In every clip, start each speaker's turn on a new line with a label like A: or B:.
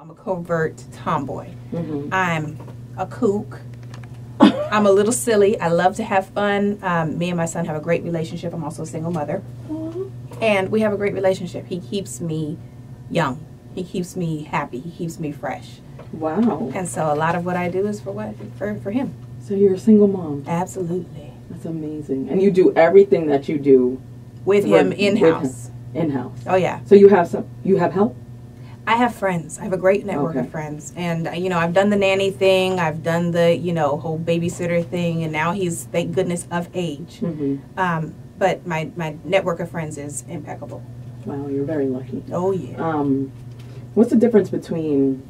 A: I'm a covert tomboy.
B: Mm-hmm.
A: I'm a kook. I'm a little silly. I love to have fun. Me and my son have a great relationship. I'm also a single mother.
B: Mm-hmm.
A: And we have a great relationship. He keeps me young. He keeps me happy. He keeps me fresh.
B: Wow.
A: And so a lot of what I do is for him.
B: So you're a single mom.
A: Absolutely.
B: That's amazing. And you do everything that you do
A: With him in-house.
B: In-house.
A: Oh, yeah.
B: So you have help?
A: I have friends. I have a great network of friends. And, I've done the nanny thing. I've done the, whole babysitter thing. And now he's, thank goodness, of age.
B: Mm-hmm.
A: But my network of friends is impeccable.
B: Wow, you're very lucky.
A: Oh, yeah.
B: What's the difference between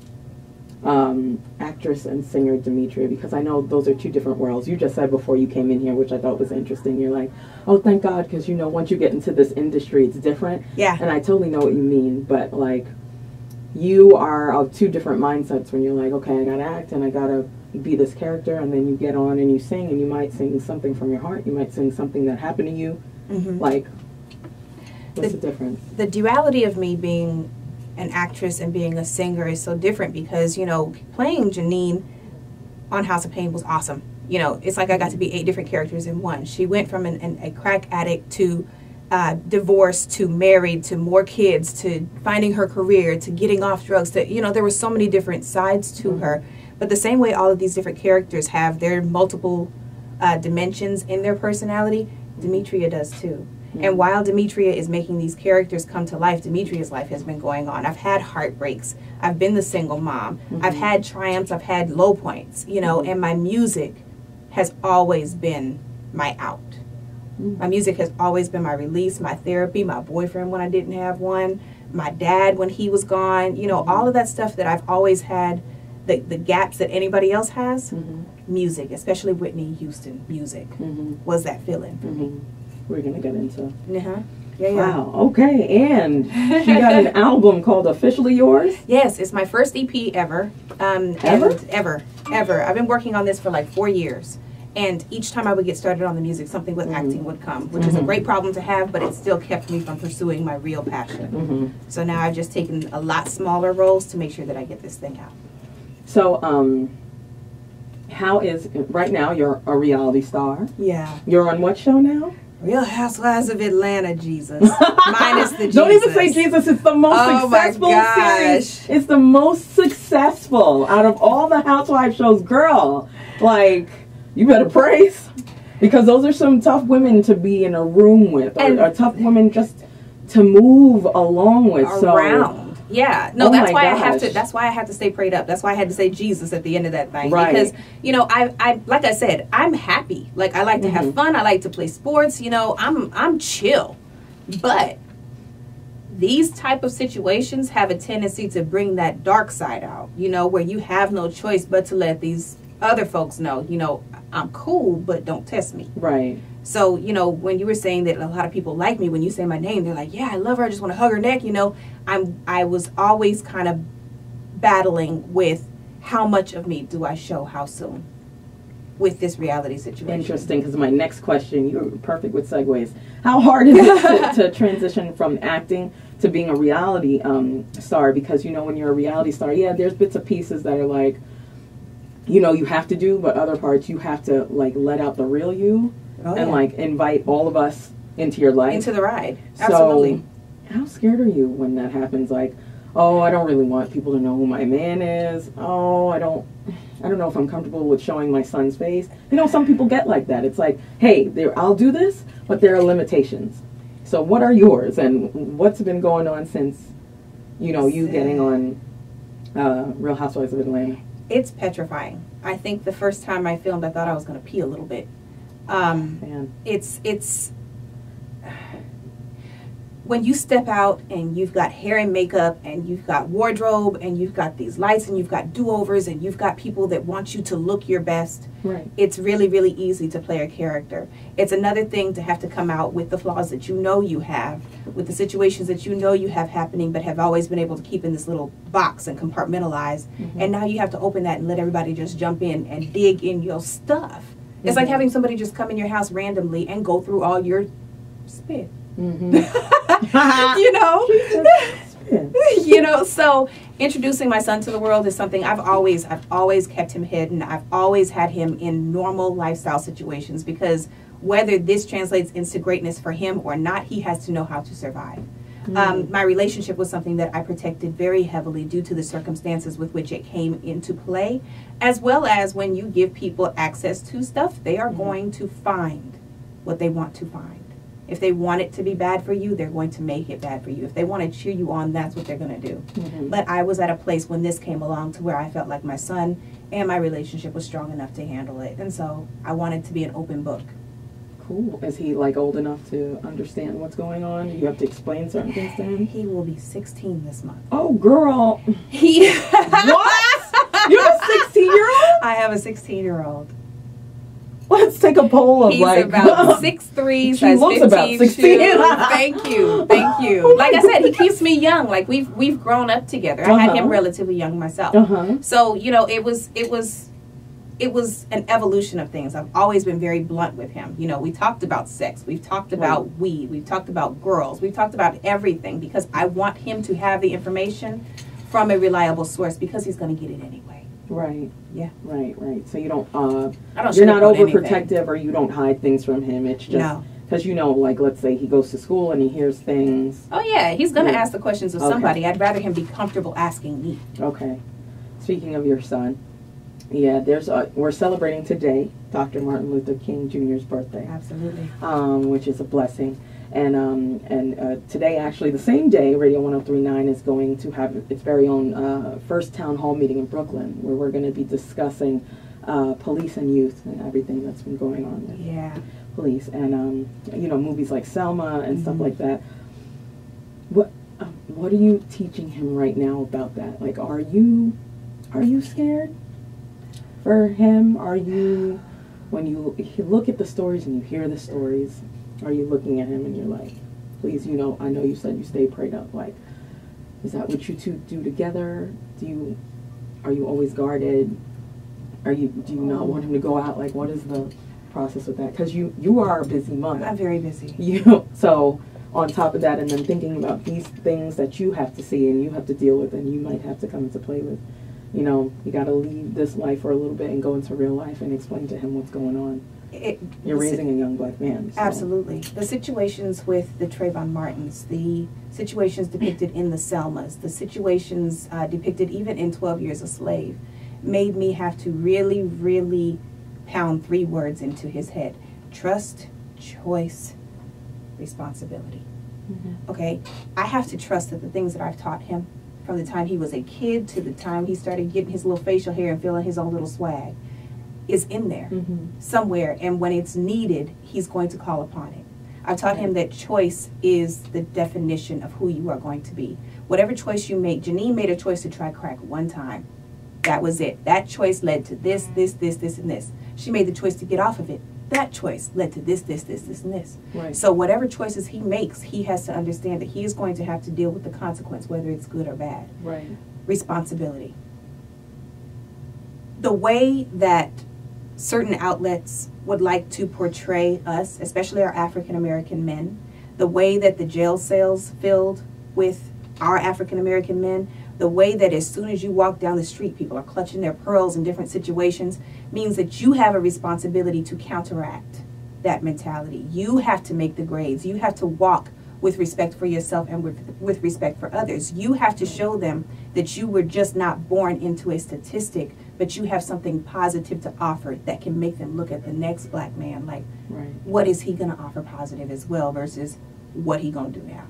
B: actress and singer Demetria? Because I know those are two different worlds. You just said before you came in here, which I thought was interesting, you're like, oh, thank God, because, once you get into this industry, it's different.
A: Yeah.
B: And I totally know what you mean, but, like, you are of two different mindsets when you're like, okay, I gotta act and I gotta be this character, and then you get on and you sing, and you might sing something from your heart, you might sing something that happened to you.
A: Mm-hmm.
B: Like, what's the difference?
A: The duality of me being an actress and being a singer is so different because, playing Janine on House of Pain was awesome. It's like I got to be 8 different characters in one. She went from a crack addict to divorced to married to more kids to finding her career to getting off drugs to, there were so many different sides to her. But the same way all of these different characters have their multiple dimensions in their personality, Demetria does too. And while Demetria is making these characters come to life, Demetria's life has been going on. I've had heartbreaks. I've been the single mom. I've had triumphs. I've had low points, and my music has always been my out. My music has always been my release, my therapy, my boyfriend when I didn't have one, my dad when he was gone, all of that stuff that I've always had, the gaps that anybody else has, music, especially Whitney Houston music, was that feeling for me.
B: We're going to get into.
A: Yeah.
B: Wow, okay, and she got an album called Officially Yours?
A: Yes, it's my first EP ever.
B: Ever?
A: Ever. I've been working on this for like 4 years. And each time I would get started on the music, something with acting would come, which is a great problem to have, but it still kept me from pursuing my real passion. So now I've just taken a lot smaller roles to make sure that I get this thing out.
B: So, how is, right now you're a reality star.
A: Yeah.
B: You're on what show now?
A: Real Housewives of Atlanta, Jesus. Minus the Jesus.
B: Don't even say Jesus. It's the most successful series. It's the most successful out of all the Housewives shows. Girl, like, you better praise. Because those are some tough women to be in a room with. Or tough women just to move along with.
A: Around. Yeah. No, that's why I have to stay prayed up. That's why I had to say Jesus at the end of that thing.
B: Right.
A: Because, I like I said, I'm happy. Like, I like to have fun. I like to play sports. I'm chill. But these type of situations have a tendency to bring that dark side out, where you have no choice but to let these other folks know, I'm cool, but don't test me.
B: Right.
A: So, when you were saying that a lot of people like me, when you say my name, they're like, yeah, I love her. I just want to hug her neck. I was always kind of battling with how much of me do I show how soon with this reality situation.
B: Interesting, because my next question, you're perfect with segues. How hard is it to transition from acting to being a reality star? Because, when you're a reality star, yeah, there's bits and pieces that are like, you have to do, but other parts you have to, like, let out the real you. And, like, invite all of us into your life.
A: Into the ride. Absolutely.
B: So, how scared are you when that happens? Like, oh, I don't really want people to know who my man is. Oh, I don't know if I'm comfortable with showing my son's face. Some people get like that. It's like, hey, I'll do this, but there are limitations. So what are yours? And what's been going on since, you getting on Real Housewives of Atlanta?
A: It's petrifying. I think the first time I filmed, I thought I was going to pee a little bit. It's when you step out and you've got hair and makeup and you've got wardrobe and you've got these lights and you've got do-overs and you've got people that want you to look your best.
B: Right.
A: It's really, really easy to play a character. It's another thing to have to come out with the flaws that you have, with the situations that you have happening but have always been able to keep in this little box and compartmentalize. And now you have to open that and let everybody just jump in and dig in your stuff. It's like having somebody just come in your house randomly and go through all your spit. You know, so introducing my son to the world is something I've always kept him hidden. I've always had him in normal lifestyle situations, because whether this translates into greatness for him or not, he has to know how to survive. My relationship was something that I protected very heavily due to the circumstances with which it came into play, as well as when you give people access to stuff, they are going to find what they want to find. If they want it to be bad for you, they're going to make it bad for you. If they want to cheer you on, that's what they're going to do. But I was at a place when this came along to where I felt like my son and my relationship was strong enough to handle it. And so I wanted to be an open book.
B: Cool. Is he like old enough to understand what's going on? Do you have to explain certain things to him?
A: He will be 16 this month.
B: Oh, girl.
A: He
B: What? You have a 16-year-old?
A: I have a 16-year-old.
B: Let's take a poll of
A: He's
B: like
A: about 6'3", size
B: looks
A: 15
B: about 16.
A: shoes. Thank you, thank you. Like I said, he keeps me young. Like we've grown up together. I had him relatively young myself. So you know, it was an evolution of things. I've always been very blunt with him. You know, we talked about sex, we've talked about weed, we've talked about girls, we've talked about everything, because I want him to have the information from a reliable source, because he's going to get it anyway.
B: Right.
A: Yeah.
B: Right. So you don't.
A: I don't.
B: You're not overprotective, or you don't hide things from him. It's just because you know, like, let's say he goes to school and he hears things.
A: Oh yeah, he's going to ask the questions of somebody. I'd rather him be comfortable asking me.
B: Okay. Speaking of your son, yeah, we're celebrating today Dr. Martin Luther King Jr.'s birthday.
A: Absolutely.
B: Which is a blessing. And today, actually, the same day, Radio 103.9 is going to have its very own first town hall meeting in Brooklyn, where we're going to be discussing police and youth and everything that's been going on with police, and you know, movies like Selma and stuff like that. What are you teaching him right now about that? Like, are you scared for him? Are you, when you look at the stories and you hear the stories, are you looking at him and you're like, please, you know, I know you said you stay prayed up. Like, is that what you two do together? Are you always guarded? Do you not want him to go out? Like, what is the process with that? Because you are a busy mother.
A: I'm very busy.
B: So on top of that, and then thinking about these things that you have to see and you have to deal with and you might have to come into play with, you know, you got to leave this life for a little bit and go into real life and explain to him what's going on. You're raising a young black man. So.
A: Absolutely. The situations with the Trayvon Martins, the situations depicted in the Selmas, the situations depicted even in 12 Years a Slave, made me have to really, really pound 3 words into his head: trust, choice, responsibility. Okay? I have to trust that the things that I've taught him, from the time he was a kid to the time he started getting his little facial hair and feeling his own little swag, is in there somewhere, and when it's needed, he's going to call upon it. I've taught him that choice is the definition of who you are going to be. Whatever choice you make, Janine made a choice to try crack one time. That was it. That choice led to this, this, and this. She made the choice to get off of it. That choice led to this, and this. Right. So whatever choices he makes, he has to understand that he is going to have to deal with the consequence, whether it's good or bad. Right. Responsibility. The way that certain outlets would like to portray us, especially our African American men, the way that the jail cells filled with our African American men, the way that as soon as you walk down the street, people are clutching their pearls in different situations, means that you have a responsibility to counteract that mentality. You have to make the grades. You have to walk with respect for yourself and with respect for others. You have to show them that you were just not born into a statistic, but you have something positive to offer that can make them look at the next black man like, what is he going to offer positive as well versus what he going to do now.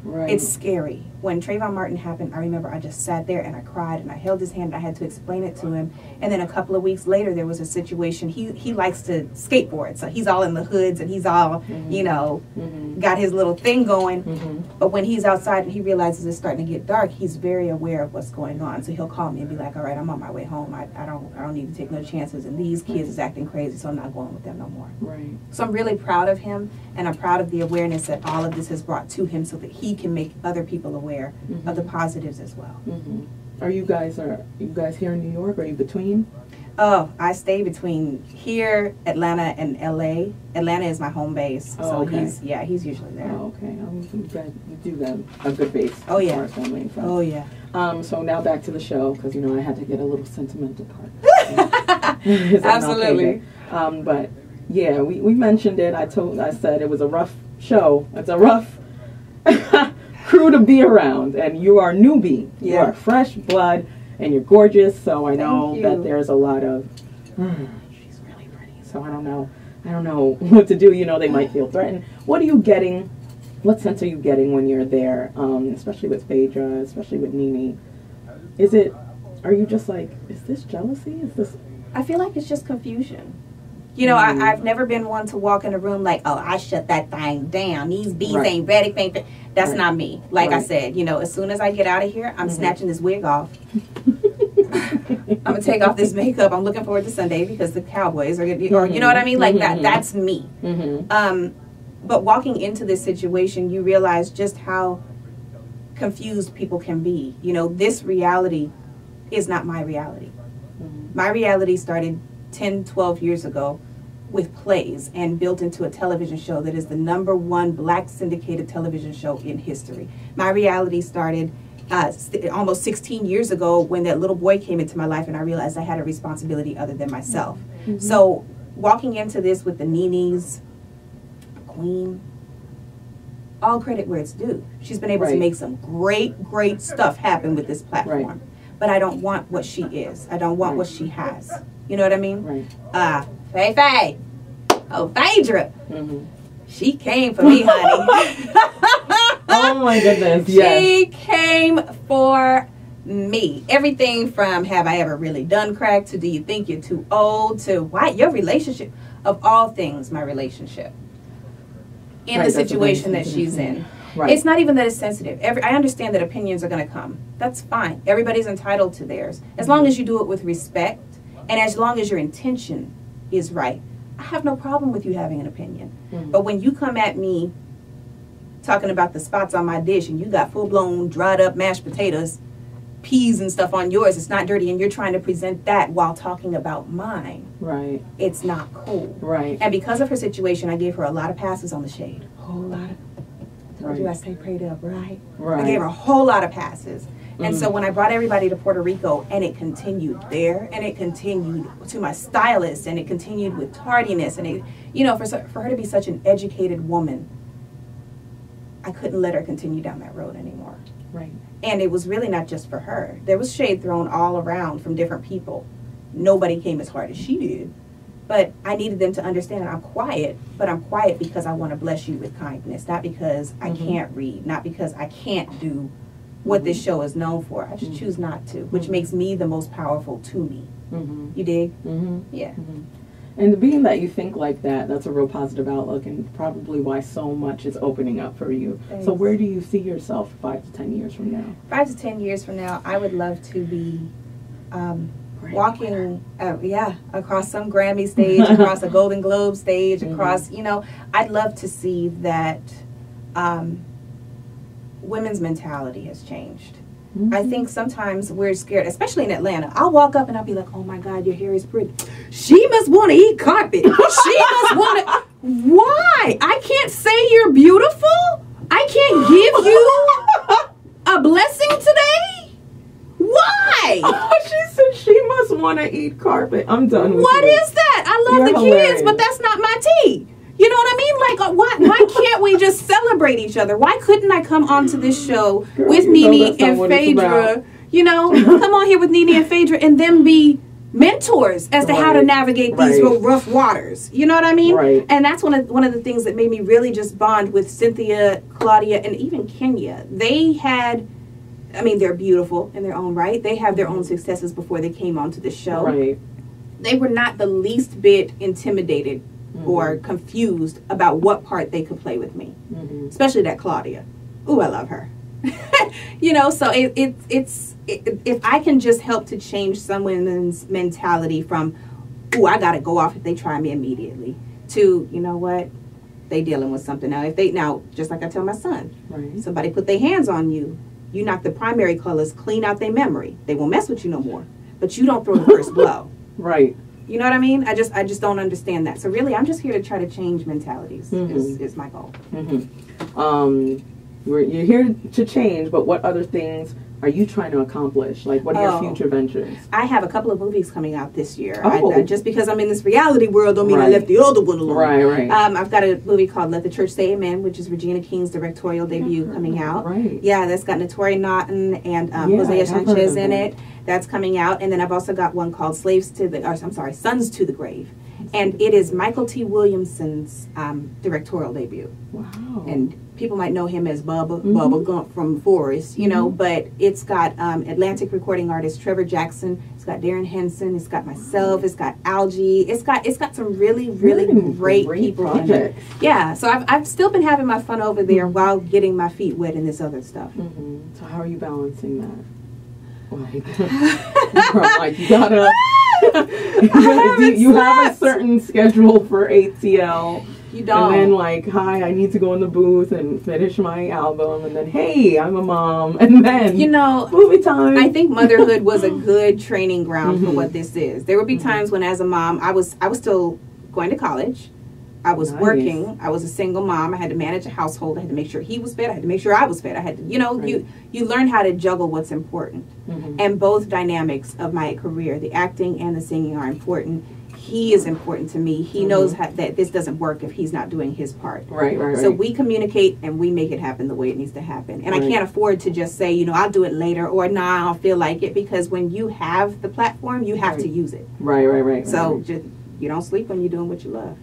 A: Right. It's scary. When Trayvon Martin happened, I remember I just sat there and I cried and I held his hand and I had to explain it to him. And then a couple of weeks later, there was a situation. He likes to skateboard, so he's all in the hoods and he's all, you know, got his little thing going. But when he's outside and he realizes it's starting to get dark, he's very aware of what's going on. So he'll call me and be like, all right, I'm on my way home. I don't need to take no chances. And these kids is acting crazy, so I'm not going with them no more. Right. So I'm really proud of him, and I'm proud of the awareness that all of this has brought to him so that he can make other people aware of the positives as well. Are
B: you guys here in New York? Are you between?
A: Oh, I stay between here, Atlanta, and LA. Atlanta is my home base, so
B: okay.
A: he's usually there.
B: Oh, okay. You do that a good base.
A: Oh yeah.
B: As far as family and friends.
A: Oh yeah.
B: So now back to the show, because I had to get a little sentimental part.
A: Absolutely.
B: But yeah, we mentioned it. I said it was a rough show. It's a rough crew to be around, and you are newbie. Yeah. You are fresh blood, and you're gorgeous. So I know that there's a lot of she's really pretty. So I don't know what to do. They might feel threatened. What are you getting? What sense are you getting when you're there, especially with Phaedra, especially with Nene? Are you just like, is this jealousy?
A: I feel like it's just confusion. I've never been one to walk in a room like, oh, I shut that thing down. These bees ain't ready. That's not me. Like I said, as soon as I get out of here, I'm snatching this wig off. I'm going to take off this makeup. I'm looking forward to Sunday because the Cowboys are going to be, or you know what I mean? Like that's me. But walking into this situation, you realize just how confused people can be. This reality is not my reality. My reality started 10, 12 years ago with plays and built into a television show that is the #1 black syndicated television show in history. My reality started almost 16 years ago when that little boy came into my life and I realized I had a responsibility other than myself. So walking into this with the Nenes, Queen, all credit where it's due. She's been able to make some great stuff happen with this platform. But I don't want what she is. I don't want what she has. You know what I mean? Faye. Oh, Phaedra. She came for me, honey.
B: Oh my goodness.
A: She came for me. Everything from have I ever really done crack to do you think you're too old to why your relationship. Of all things, my relationship. In the situation that she's in. It's not even that it's sensitive. I understand that opinions are going to come. That's fine. Everybody's entitled to theirs. As long as you do it with respect and as long as your intention is right. I have no problem with you having an opinion. But when you come at me talking about the spots on my dish and you got full-blown dried up mashed potatoes, peas and stuff on yours, it's not dirty, and you're trying to present that while talking about mine. It's not cool. And because of her situation, I gave her a lot of passes on the shade. A whole lot of told you I stay prayed up, right? I gave her a whole lot of passes. And so when I brought everybody to Puerto Rico, and it continued there, and it continued to my stylist, and it continued with tardiness, and it, for her to be such an educated woman, I couldn't let her continue down that road anymore. And it was really not just for her. There was shade thrown all around from different people. Nobody came as hard as she did. But I needed them to understand I'm quiet, but I'm quiet because I want to bless you with kindness, not because I can't read, not because I can't do what this show is known for. I just choose not to, which makes me the most powerful to me. You dig? Yeah.
B: And being that you think like that, that's a real positive outlook and probably why so much is opening up for you. So where do you see yourself 5 to 10 years from now? 5 to 10 years from now, I would love to be walking, across some Grammy stage, across a Golden Globe stage, across, I'd love to see that women's mentality has changed. I think sometimes we're scared, especially in Atlanta. I'll walk up and I'll be like, oh my God, your hair is pretty. She must want to eat carpet. She must want to. Why? I can't say you're beautiful? I can't give you a blessing today? Why? She said she must want to eat carpet. I'm done with
A: What
B: you.
A: is that? I love the kids, but that's not my tea. You know what I mean? Like, why can't we just celebrate each other? Why couldn't I come onto this show with Nene and Phaedra? Come on here with Nene and Phaedra and then be mentors as to how to navigate these real rough waters. You know what I mean? And that's one of the things that made me really just bond with Cynthia, Claudia, and even Kenya. They had, they're beautiful in their own right. They have their own successes before they came onto the show. They were not the least bit intimidated or confused about what part they could play with me, especially that Claudia. Ooh, I love her. So if I can just help to change someone's mentality from, ooh, I gotta go off if they try me immediately, to, you know what, they dealing with something now. Just like I tell my son, somebody put their hands on you, you knock the primary colors clean out their memory. They won't mess with you no more, but you don't throw the first blow.
B: Right.
A: You know what I mean? I just don't understand that. So really, I'm just here to try to change mentalities. Is my goal.
B: You're here to change, but what other things are you trying to accomplish? Like, what are your future ventures?
A: I have a couple of movies coming out this year.
B: Oh.
A: Just because I'm in this reality world don't mean I left the other one alone.
B: Right.
A: I've got a movie called Let the Church Say Amen, which is Regina King's directorial debut coming out.
B: Right.
A: Yeah, that's got Notori Naughton and Hosea Sanchez in it. That's coming out. And then I've also got one called Sons to the Grave. And it is Michael T. Williamson's directorial debut.
B: Wow.
A: And people might know him as Bubba Gump from Forrest, you know, but it's got Atlantic recording artist Trevor Jackson, it's got Darren Henson, it's got myself, it's got Algie, it's got some really great people in it. Yeah, so I've still been having my fun over there while getting my feet wet in this other stuff.
B: So how are you balancing that? Like you gotta you have a certain schedule for ATL.
A: You don't.
B: And then like, hi, I need to go in the booth and finish my album, and then hey, I'm a mom, and then movie time.
A: I think motherhood was a good training ground for what this is. There would be times when, as a mom, I was still going to college. I was working. I was a single mom. I had to manage a household. I had to make sure he was fed. I had to make sure I was fed. I had to, you learn how to juggle what's important. And both dynamics of my career, the acting and the singing, are important. He is important to me. He knows that this doesn't work if he's not doing his part.
B: Right.
A: So we communicate and we make it happen the way it needs to happen. And I can't afford to just say, I'll do it later, or nah, I don't feel like it, because when you have the platform, you have to use it.
B: Right.
A: So just, you don't sleep when you're doing what you love.